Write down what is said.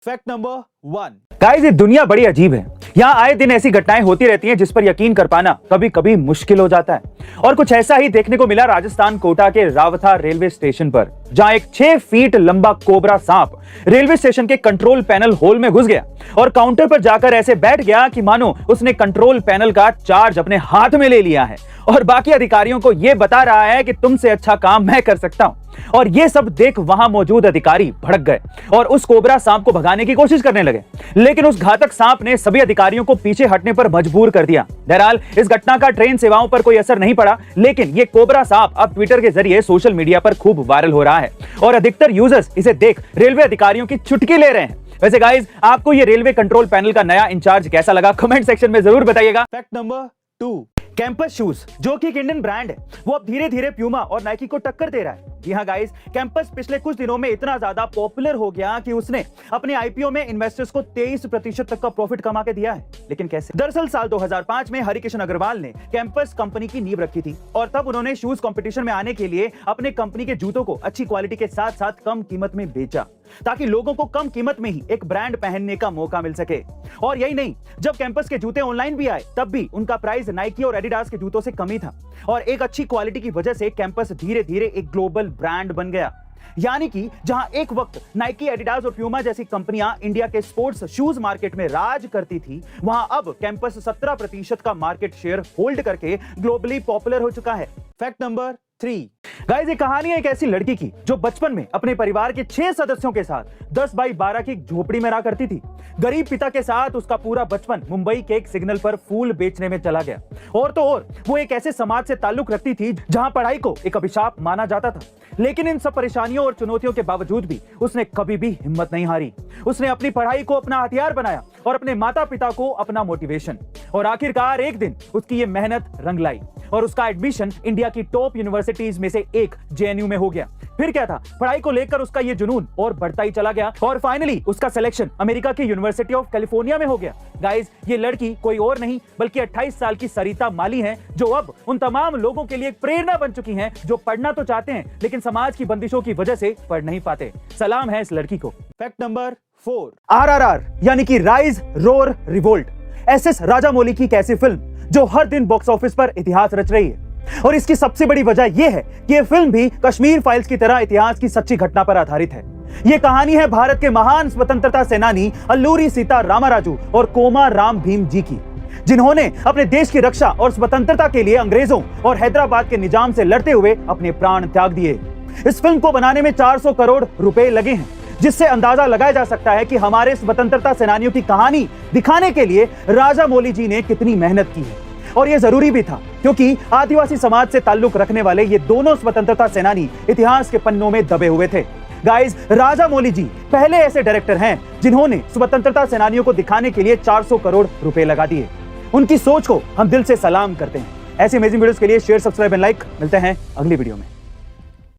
Fact number 1। Guys, ये दुनिया बड़ी अजीब है। यहाँ आए दिन ऐसी घटनाएं होती रहती हैं जिस पर यकीन कर पाना कभी कभी मुश्किल हो जाता है। और कुछ ऐसा ही देखने को मिला राजस्थान कोटा के रावथा रेलवे स्टेशन पर, जहां एक 6 फीट लंबा कोबरा सांप रेलवे स्टेशन के कंट्रोल पैनल होल में घुस गया और काउंटर पर जाकर ऐसे बैठ गया कि मानो उसने कंट्रोल पैनल का चार्ज अपने हाथ में ले लिया है और बाकी अधिकारियों को यह बता रहा है कि तुमसे अच्छा काम मैं कर सकता हूं। और ये सब देख वहां मौजूद अधिकारी भड़क गए और उस कोबरा सांप को भगाने की कोशिश करने लगे, लेकिन उस घातक सांप ने सभी अधिकारियों को पीछे हटने पर मजबूर कर दिया। बहरहाल इस घटना का ट्रेन सेवाओं पर कोई असर नहीं पड़ा, लेकिन ये कोबरा सांप अब ट्विटर के जरिए सोशल मीडिया पर खूब वायरल हो रहा है और अधिकतर यूजर्स इसे देख रेलवे अधिकारियों की चुटकी ले रहे हैं। वैसे गाइस, आपको ये रेलवे कंट्रोल पैनल का नया इंचार्ज कैसा लगा, कमेंट सेक्शन में जरूर बताइएगा। Fact number 2। कैंपस शूज, जो कि एक इंडियन ब्रांड है, वो अब धीरे धीरे प्यूमा और नाइकी को टक्कर दे रहा है। जी हाँ गाइस, कैंपस पिछले कुछ दिनों में इतना ज्यादा पॉपुलर हो गया कि उसने अपने आईपीओ में इन्वेस्टर्स को 23% तक का प्रॉफिट कमा के दिया है। लेकिन कैसे? दरअसल साल 2005 में हरिकिशन अग्रवाल ने कैंपस कंपनी की नींव रखी थी और तब उन्होंने शूज कंपटीशन में आने के लिए अपने कंपनी के जूतों को अच्छी क्वालिटी के साथ साथ कम कीमत में बेचा, ताकि लोगों को कम कीमत में ही एक ब्रांड पहनने का मौका मिल सके। और यही नहीं, जब कैंपस के जूते ऑनलाइन भी आए तब भी उनका प्राइस नाइकी और एडिडास के जूतों से कम ही था और एक अच्छी क्वालिटी की वजह से कैंपस धीरे धीरे एक ग्लोबल ब्रांड बन गया। यानी कि जहां एक वक्त नाइकी, एडिडास और प्यूमा जैसी कंपनियां इंडिया के स्पोर्ट्स शूज मार्केट में राज करती थी, वहां अब कैंपस 17% का मार्केट शेयर होल्ड करके ग्लोबली पॉपुलर हो चुका है। Fact number 3। गाइस, ये कहानी है एक ऐसी लड़की की जो बचपन में अपने परिवार के 6 सदस्यों के साथ 10 बाई 12 की झोपड़ी में रहा करती थी। गरीब पिता के साथ उसका पूरा बचपन मुंबई के एक सिग्नल पर फूल बेचने में चला गया। और तो और वो एक ऐसे समाज से ताल्लुक रखती थी जहां पढ़ाई को एक अभिशाप माना जाता था। लेकिन इन सब परेशानियों और चुनौतियों के बावजूद भी उसने कभी भी हिम्मत नहीं हारी। उसने अपनी पढ़ाई को अपना हथियार बनाया और अपने माता पिता को अपना मोटिवेशन। और आखिरकार एक दिन उसकी ये मेहनत रंग लाई और उसका एडमिशन इंडिया की टॉप यूनिवर्सिटीज में से एक जेएनयू में हो गया। फिर क्या था, पढ़ाई को लेकर उसका ये जुनून और बढ़ता ही चला गया और फाइनली उसका सिलेक्शन अमेरिका की यूनिवर्सिटी ऑफ कैलिफोर्निया में हो गया। गाइस, ये लड़की कोई और नहीं बल्कि 28 साल की सरिता माली है, जो अब उन तमाम लोगों के लिए एक प्रेरणा बन चुकी हैं जो पढ़ना तो चाहते हैं लेकिन समाज की बंदिशों की वजह से पढ़ नहीं पाते। सलाम है इस लड़की को। Fact number 4। RRR यानी कि rise roar revolt, SS Rajamouli की एक ऐसी फिल्म जो हर दिन बॉक्स ऑफिस पर इतिहास रच रही है। और इसकी सबसे बड़ी वजह यह है कि यह फिल्म भी कश्मीर फाइल्स की तरह इतिहास की सच्ची घटना पर आधारित है। यह कहानी है भारत के महान स्वतंत्रता सेनानी अल्लूरी सीता रामाराजू और कोमा राम भीम जी की, जिन्होंने अपने देश की रक्षा और स्वतंत्रता के लिए अंग्रेजों और हैदराबाद के निजाम से लड़ते हुए अपने प्राण त्याग दिए। इस फिल्म को बनाने में 400 करोड़ रुपए लगे हैं, जिससे अंदाजा लगाया जा सकता है कि हमारे स्वतंत्रता सेनानियों की कहानी दिखाने के लिए राजामौली जी ने कितनी मेहनत की है। और यह जरूरी भी था, क्योंकि आदिवासी समाज से ताल्लुक रखने वाले ये दोनों स्वतंत्रता सेनानी इतिहास के पन्नों में दबे हुए थे। गाइस, राजामौली जी पहले ऐसे डायरेक्टर हैं जिन्होंने स्वतंत्रता सेनानियों को दिखाने के लिए 400 करोड़ रुपए लगा दिए। उनकी सोच को हम दिल से सलाम करते हैं। ऐसे अमेजिंग वीडियोस के लिए शेयर, सब्सक्राइब एंड लाइक। मिलते हैं अगली वीडियो में।